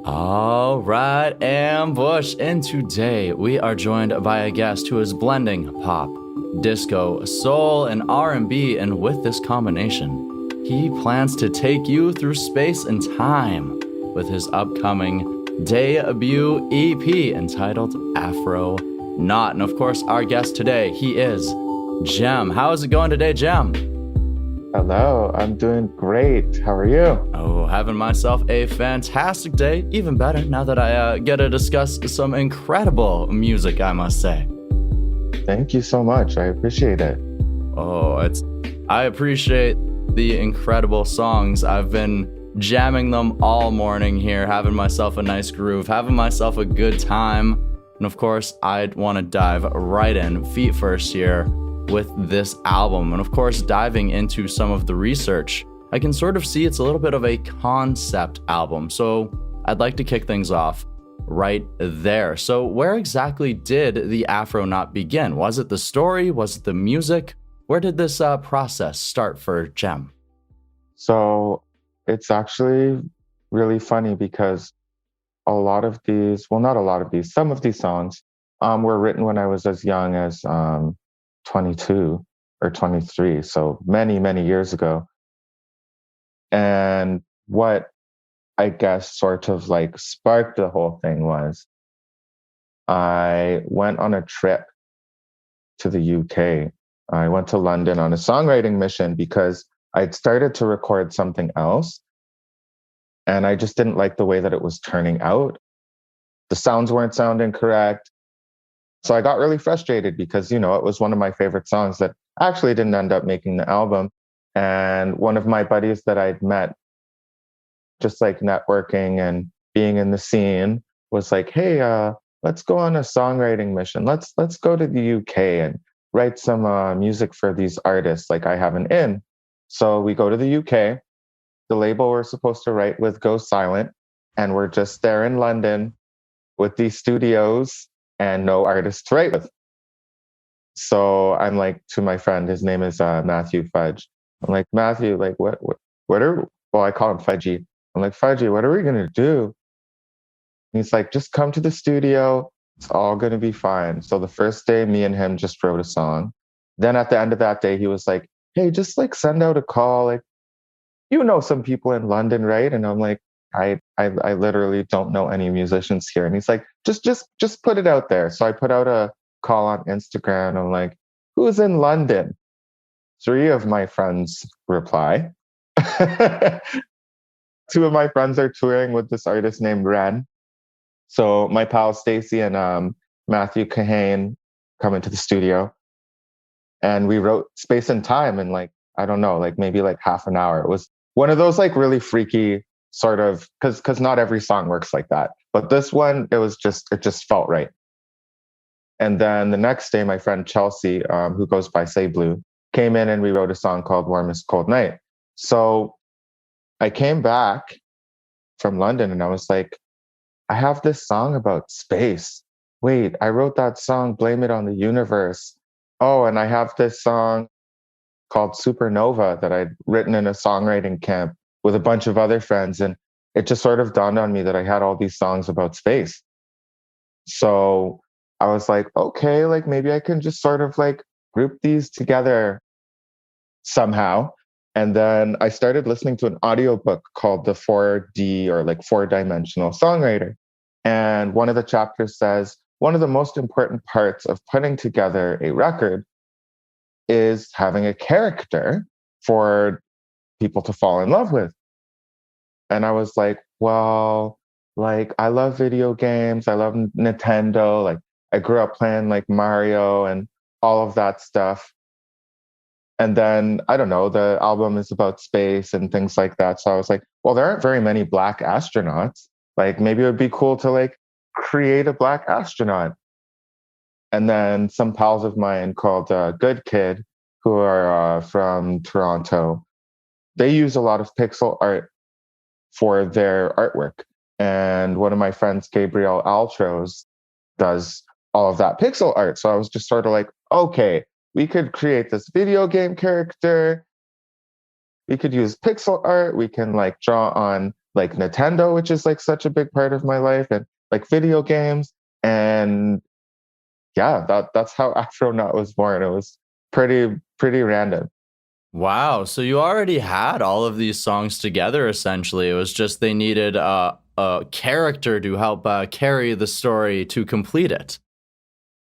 All right, Ambush. And today we are joined by a guest who is blending pop, disco, soul, and R&B, and with this combination, he plans to take you through space and time with his upcoming debut EP entitled Afronaut. And of course, our guest today, he is Jem. How is it going today, Jem? Hello, I'm doing great. How are you? Oh, having myself a fantastic day. Even better now that I get to discuss some incredible music, I must say. Thank you so much. I appreciate it. I appreciate the incredible songs. I've been jamming them all morning here, having myself a nice groove, having myself a good time. And of course, I'd want to dive right in, feet first here, with this album. And of course, diving into some of the research, I can sort of see it's a little bit of a concept album. So I'd like to kick things off right there. So where exactly did the Afronaut begin? Was it the story? Was it the music? Where did this process start for Jem? So it's actually really funny because some of these songs were written when I was as young as 22 or 23, so many, many years ago. And what I guess sort of like sparked the whole thing was I went on a trip to the UK. I went to London on a songwriting mission because I'd started to record something else and I just didn't like the way that it was turning out. The sounds weren't sounding correct. So I got really frustrated because, it was one of my favorite songs that actually didn't end up making the album. And one of my buddies that I'd met, just like networking and being in the scene, was like, hey, let's go on a songwriting mission. Let's go to the UK and write some music for these artists like I have an in. So we go to the UK. The label we're supposed to write with goes silent. And we're just there in London with these studios and no artist to write with. So I'm like to my friend, his name is Matthew Fudge. I'm like, Matthew, like I call him Fudgy. I'm like, Fudgy, what are we going to do? And he's like, just come to the studio. It's all going to be fine. So the first day, me and him just wrote a song. Then at the end of that day, he was like, hey, just like send out a call. Like, some people in London, right? And I'm like, I literally don't know any musicians here. And he's like, just put it out there. So I put out a call on Instagram. I'm like, who's in London? 3 of my friends reply. 2 of my friends are touring with this artist named Ren. So my pal Stacy and Matthew Kahane come into the studio and we wrote Space and Time in maybe half an hour. It was one of those really freaky sort of, because not every song works like that. But this one, it just felt right. And then the next day, my friend Chelsea, who goes by Say Blue, came in and we wrote a song called Warmest Cold Night. So I came back from London and I was like, I have this song about space. Wait, I wrote that song, Blame It on the Universe. Oh, and I have this song called Supernova that I'd written in a songwriting camp with a bunch of other friends. And it just sort of dawned on me that I had all these songs about space. So I was like, okay, maybe I can just sort of group these together somehow. And then I started listening to an audiobook called the 4D or 4-dimensional songwriter. And one of the chapters says, one of the most important parts of putting together a record is having a character for people to fall in love with. And I was like, well, I love video games. I love Nintendo. I grew up playing Mario and all of that stuff. And then, I don't know, the album is about space and things like that. So I was like, well, there aren't very many Black astronauts. Maybe it would be cool to create a Black astronaut. And then some pals of mine called Good Kid, who are from Toronto, they use a lot of pixel art for their artwork. And one of my friends, Gabriel Altros, does all of that pixel art. So I was just sort of like, okay, we could create this video game character. We could use pixel art. We can draw on like Nintendo, which is like such a big part of my life, and like video games. And yeah, that's how Afronaut was born. It was pretty random. Wow. So you already had all of these songs together, essentially. It was just they needed a character to help carry the story to complete it.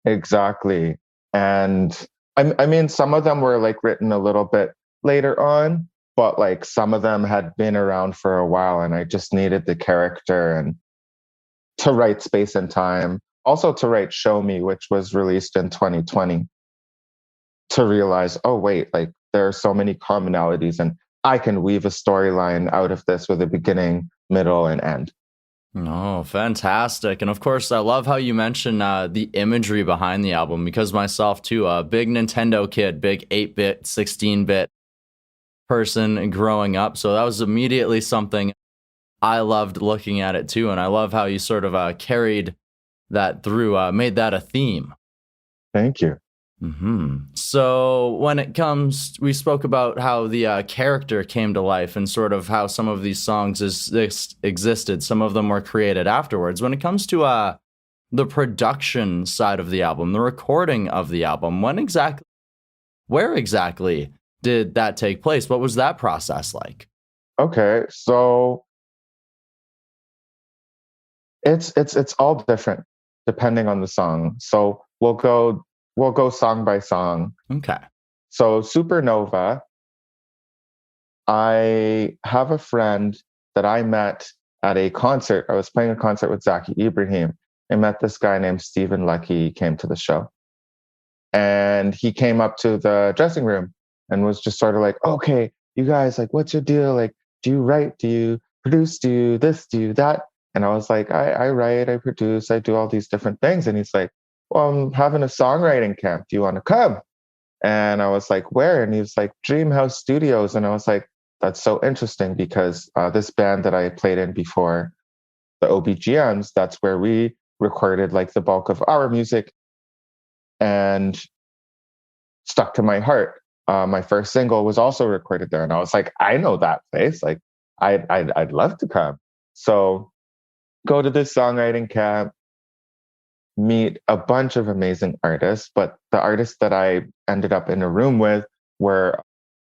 Exactly. And I mean, some of them were like written a little bit later on, but like some of them had been around for a while, and I just needed the character and to write Space and Time. Also to write Show Me, which was released in 2020, to realize, oh, wait, like there are so many commonalities, and I can weave a storyline out of this with a beginning, middle, and end. Oh, fantastic. And of course, I love how you mention the imagery behind the album because myself, too, a big Nintendo kid, big 8-bit, 16-bit person growing up. So that was immediately something I loved looking at it, too. And I love how you sort of carried that through, made that a theme. Thank you. So when it comes, we spoke about how the character came to life and sort of how some of these songs existed. Some of them were created afterwards. When it comes to the production side of the album, the recording of the album, where exactly did that take place? What was that process like? Okay, so it's all different depending on the song. So we'll go song by song. Okay. So Supernova, I have a friend that I met at a concert. I was playing a concert with Zaki Ibrahim. I met this guy named Stephen Lucky. He came to the show. And he came up to the dressing room and was just sort of like, okay, you guys, like, what's your deal? Like, do you write? Do you produce? Do you this? Do you that? And I was like, I write, I produce, I do all these different things. And he's like, well, I'm having a songwriting camp. Do you want to come? And I was like, where? And he was like, Dream House Studios. And I was like, that's so interesting because this band that I played in before, the OBGMs, that's where we recorded like the bulk of our music, and stuck to my heart. My first single was also recorded there. And I was like, I know that place. Like, I'd love to come. So go to this songwriting camp, meet a bunch of amazing artists, but the artists that I ended up in a room with were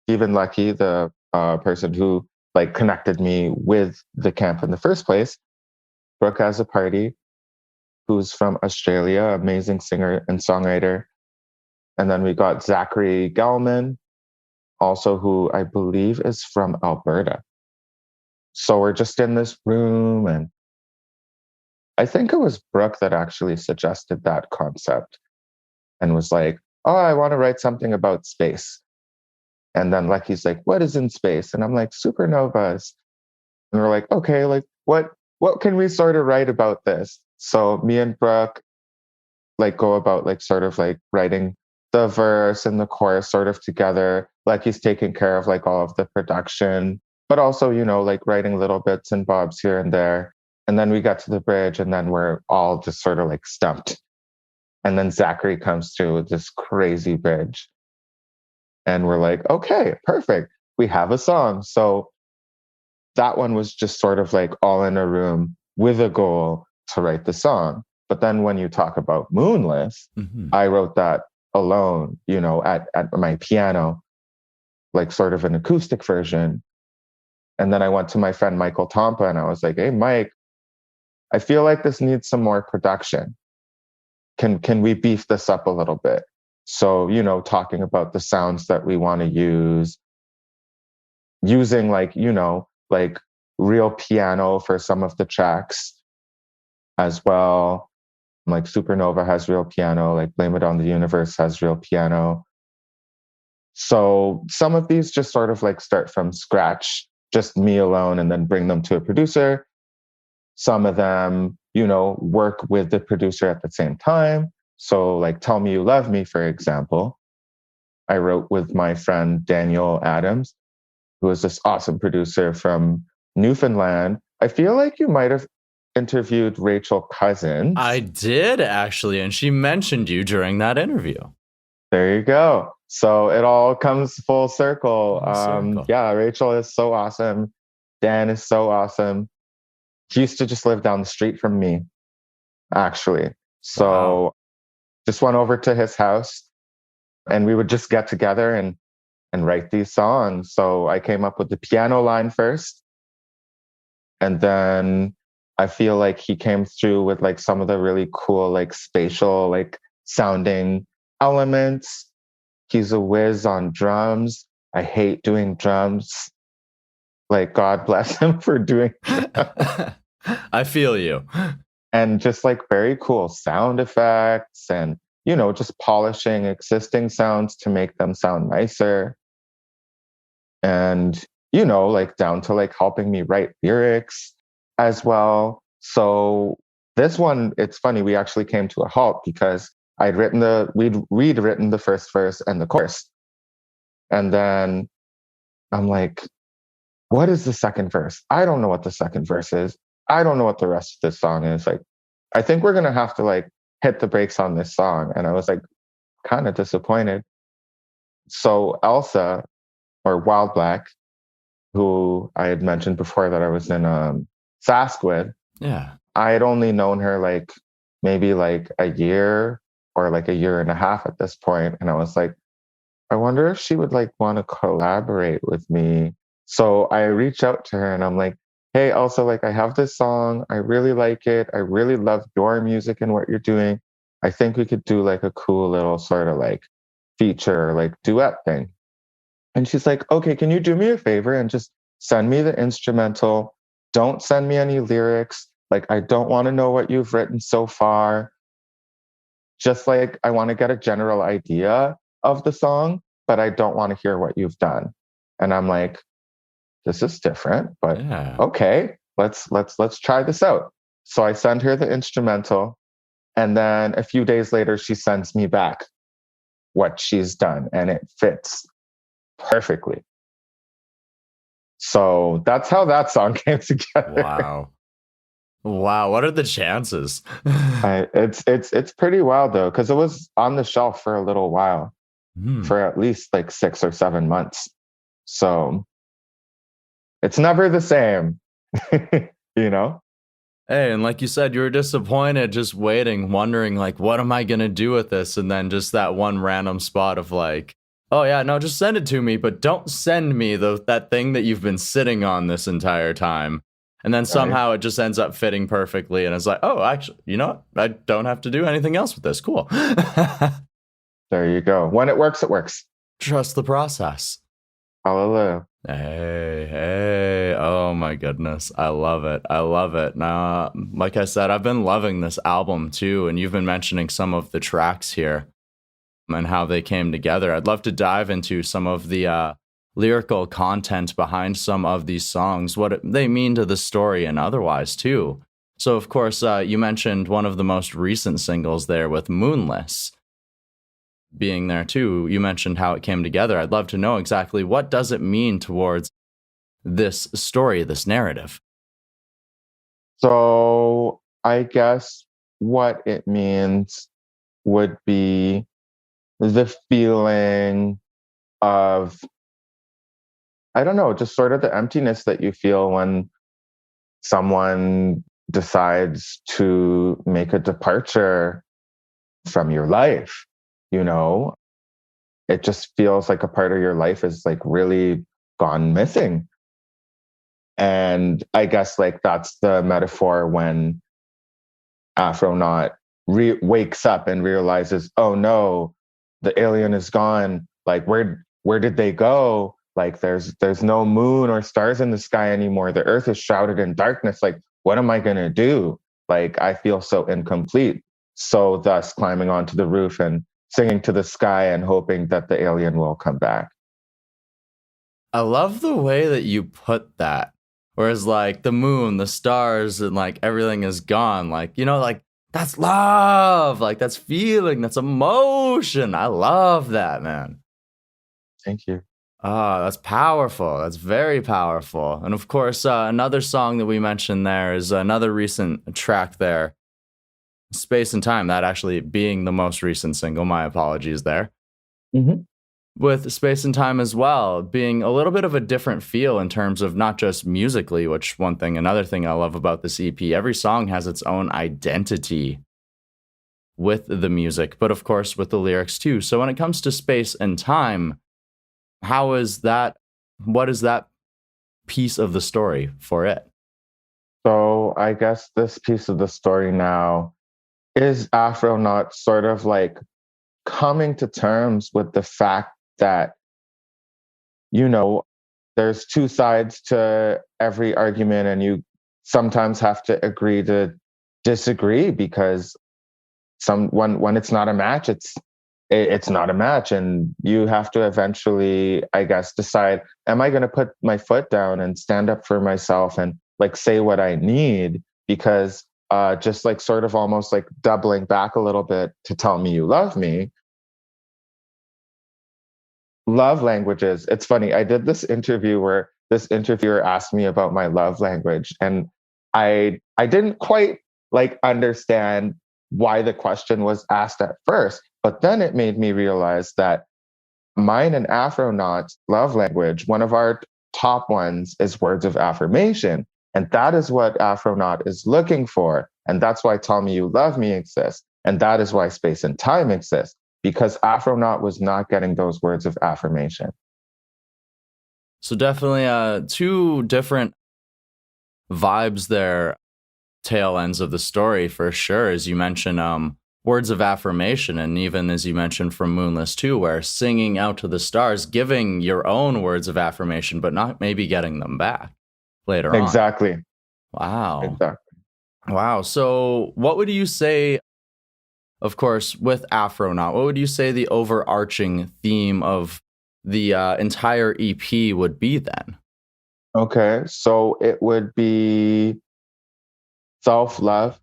Stephen Lucky, the person who like connected me with the camp in the first place, Brooke As a Party, who's from Australia, amazing singer and songwriter. And then we got Zachary Gelman, also who I believe is from Alberta. So we're just in this room, and I think it was Brooke that actually suggested that concept and was like, oh, I want to write something about space. And then Lucky's like, what is in space? And I'm like, supernovas. And we're like, okay, like what can we sort of write about this? So me and Brooke like go about like sort of like writing the verse and the chorus sort of together. Lucky's taking care of like all of the production, but also, you know, like writing little bits and bobs here and there. And then we got to the bridge, and then we're all just sort of like stumped. And then Zachary comes through with this crazy bridge. And we're like, okay, perfect. We have a song. So that one was just sort of like all in a room with a goal to write the song. But then when you talk about Moonless, I wrote that alone, you know, at my piano, like sort of an acoustic version. And then I went to my friend Michael Tompa and I was like, hey, Mike, I feel like this needs some more production. Can we beef this up a little bit? So, you know, talking about the sounds that we want to use, using like, you know, like real piano for some of the tracks as well. Like Supernova has real piano, like Blame It on the Universe has real piano. So some of these just sort of like start from scratch, just me alone, and then bring them to a producer. Some of them, you know, work with the producer at the same time. So like Tell Me You Love Me, for example, I wrote with my friend Daniel Adams, who is this awesome producer from Newfoundland. I feel like you might have interviewed Rachel Cousins. I did actually, and she mentioned you during that interview. There you go. So it all comes full circle. Yeah, Rachel is so awesome. Dan is so awesome. he used to just live down the street from me, actually. So Wow. just went over to his house and we would just get together and write these songs. So I came up with the piano line first. And then I feel like he came through with like some of the really cool, like spatial, like sounding elements. He's a whiz on drums. I hate doing drums. Like, God bless him for doing I feel you. and just like very cool sound effects and, just polishing existing sounds to make them sound nicer. And, like down to like helping me write lyrics as well. So this one, it's funny, we actually came to a halt because we'd written the first verse and the chorus. And then I'm like, what is the second verse? I don't know what the second verse is. I don't know what the rest of this song is. Like, I think we're going to have to like hit the brakes on this song. And I was like, kind of disappointed. So Elsa, or Wild Black, who I had mentioned before that I was in Sask with, Yeah. I had only known her like maybe like a year or like a year and a half at this point. And I was like, I wonder if she would like want to collaborate with me. So I reached out to her and I'm like, hey, Elsa, like I have this song. I really like it. I really love your music and what you're doing. I think we could do like a cool little sort of like feature, like duet thing. And she's like, okay, can you do me a favor and just send me the instrumental? Don't send me any lyrics. Like, I don't want to know what you've written so far. Just like, I want to get a general idea of the song, but I don't want to hear what you've done. And I'm like, this is different, but Yeah. okay, let's try this out. So I send her the instrumental, and then a few days later, she sends me back what she's done, and it fits perfectly. So that's how that song came together. Wow. Wow. What are the chances? It's pretty wild though, because it was on the shelf for a little while, Hmm. for at least like 6 or 7 months. So it's never the same, you know? Hey, and like you said, you were disappointed just waiting, wondering, like, what am I going to do with this? And then just that one random spot of like, oh, yeah, no, just send it to me, but don't send me that thing that you've been sitting on this entire time. And then somehow it just ends up fitting perfectly. And it's like, oh, actually, you know what? I don't have to do anything else with this. Cool. There you go. When it works, it works. Trust the process. Hallelujah. Hey, oh my goodness. I love it. I love it. Now, like I said, I've been loving this album too, and you've been mentioning some of the tracks here and how they came together. I'd love to dive into some of the lyrical content behind some of these songs, what they mean to the story and otherwise too. So, of course, you mentioned one of the most recent singles there with Moonless being there too. You mentioned how it came together. I'd love to know exactly what does it mean towards this story, this narrative. So I guess what it means would be the feeling of, I don't know, just sort of the emptiness that you feel when someone decides to make a departure from your life. You know, it just feels like a part of your life is like really gone missing. And I guess like that's the metaphor when Afronaut wakes up and realizes, oh no, the alien is gone. Like where did they go? Like there's no moon or stars in the sky anymore. The earth is shrouded in darkness. Like, what am I gonna do? Like, I feel so incomplete. So thus climbing onto the roof and singing to the sky and hoping that the alien will come back. I love the way that you put that. Whereas like the moon, the stars, and like everything is gone. Like, you know, like that's love. Like that's feeling, that's emotion. I love that, man. Thank you. Ah, that's powerful. That's very powerful. And of course, another song that we mentioned there is another recent track there, Space and Time, that actually being the most recent single. My apologies there. Mm-hmm. with Space and Time as well, being a little bit of a different feel in terms of not just musically, which another thing I love about this EP, every song has its own identity with the music, but of course with the lyrics too. So when it comes to Space and Time, how is that? What is that piece of the story for it? So I guess this piece of the story now is Afronaut sort of like coming to terms with the fact that, you know, there's two sides to every argument, and you sometimes have to agree to disagree because when it's not a match, it's not a match, and you have to eventually, I guess, decide: am I going to put my foot down and stand up for myself and like say what I need? Because just like sort of almost like doubling back a little bit to Tell Me You Love Me. Love languages. It's funny. I did this interview where this interviewer asked me about my love language, and I didn't quite like understand why the question was asked at first, but then it made me realize that mine and Afronaut's love language, one of our top ones, is words of affirmation. And that is what Afronaut is looking for. And that's why Tell Me You Love Me exists. And that is why Space and Time exists, because Afronaut was not getting those words of affirmation. So definitely two different vibes there, tail ends of the story for sure. As you mentioned, words of affirmation, and even as you mentioned from Moonless too, where singing out to the stars, giving your own words of affirmation, but not maybe getting them back later on. Exactly. Wow. Exactly. Wow. So what would you say, of course, with Afronaut, what would you say the overarching theme of the entire EP would be then? Okay. So it would be self-love,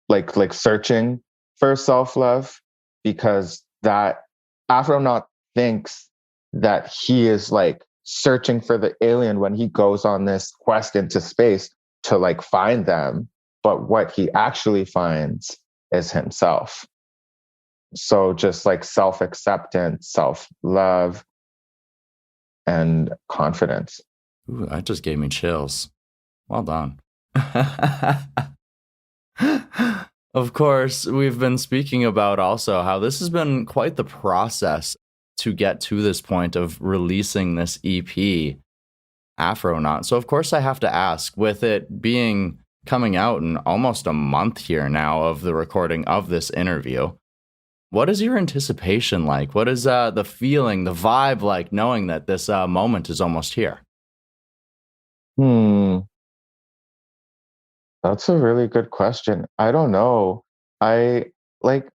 like searching for self-love, because that Afronaut thinks that he is like searching for the alien when he goes on this quest into space to like find them, but what he actually finds is himself. So just like self-acceptance, self-love, and confidence. Ooh, that just gave me chills. Well done. Of course, we've been speaking about also how this has been quite the process to get to this point of releasing this EP, Afronaut. So, of course, I have to ask, with it being coming out in almost a month here now of the recording of this interview, what is your anticipation like? What is the feeling, the vibe like, knowing that this moment is almost here? That's a really good question. I don't know. I like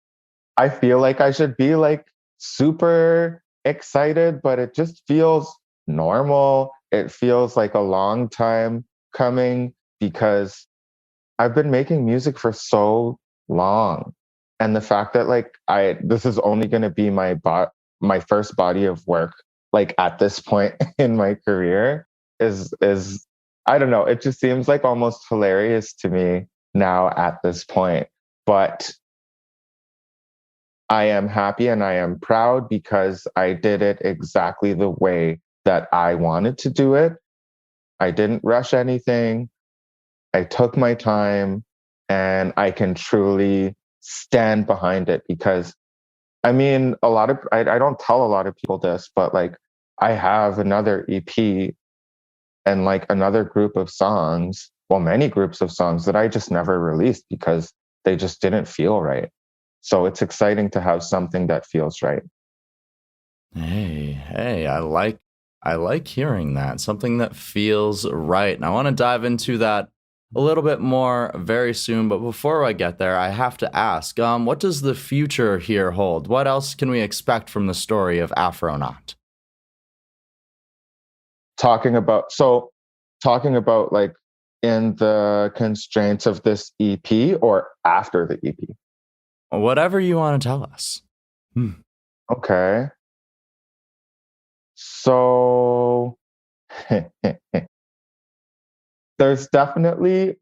I feel like I should be like super excited, but it just feels normal. It feels like a long time coming because I've been making music for so long. And the fact that like this is only going to be my first body of work like at this point in my career is I don't know, it just seems like almost hilarious to me now at this point. But I am happy and I am proud because I did it exactly the way that I wanted to do it. I didn't rush anything. I took my time, and I can truly stand behind it because I mean, I don't tell a lot of people this, but like I have another EP and like another group of songs, well, many groups of songs that I just never released because they just didn't feel right. So it's exciting to have something that feels right. Hey, I like hearing that. Something that feels right. And I want to dive into that a little bit more very soon, but before I get there, I have to ask, what does the future here hold? What else can we expect from the story of Afronaut? Talking about like in the constraints of this EP or after the EP? Whatever you want to tell us. Okay. So there's definitely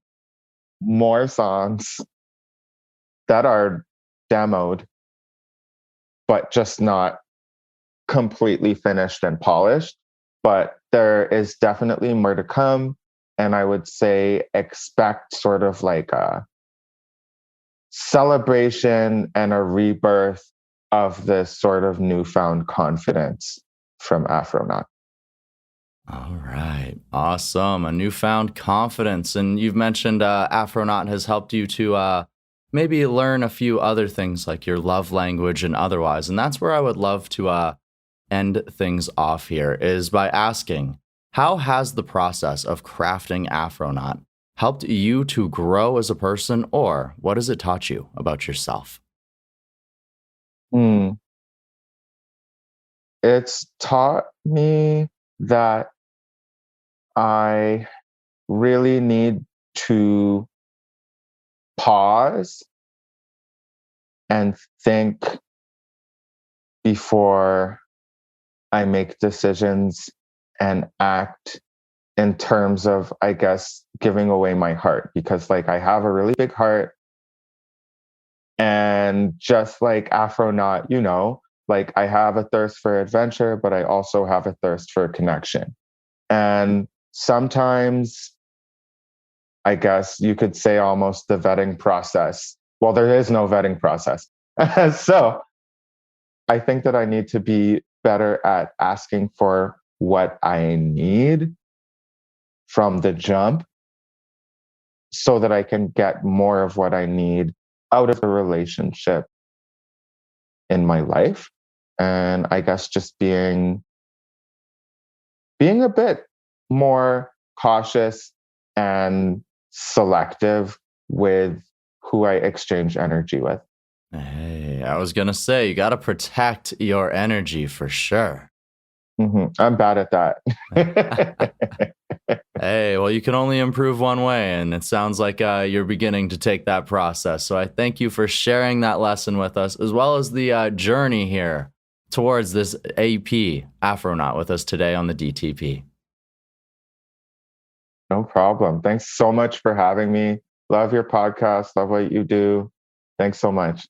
more songs that are demoed, but just not completely finished and polished, but there is definitely more to come. And I would say expect sort of like a celebration and a rebirth of this sort of newfound confidence from Afronaut. All right. Awesome. A newfound confidence. And you've mentioned Afronaut has helped you to maybe learn a few other things like your love language and otherwise. And that's where I would love to end things off here is by asking, how has the process of crafting Afronaut helped you to grow as a person, or what has it taught you about yourself? It's taught me that I really need to pause and think before I make decisions and act in terms of, I guess, giving away my heart, because like I have a really big heart. And just like Afronaut, like I have a thirst for adventure, but I also have a thirst for connection. And sometimes, I guess you could say almost the vetting process. Well, there is no vetting process. So I think that I need to be better at asking for what I need from the jump so that I can get more of what I need out of the relationship in my life. And I guess just being a bit more cautious and selective with who I exchange energy with. Hey, I was going to say, you got to protect your energy for sure. I'm bad at that. Hey, well, you can only improve one way, and it sounds like you're beginning to take that process. So I thank you for sharing that lesson with us, as well as the journey here towards this AP Afronaut with us today on the DTP. No problem. Thanks so much for having me. Love your podcast. Love what you do. Thanks so much.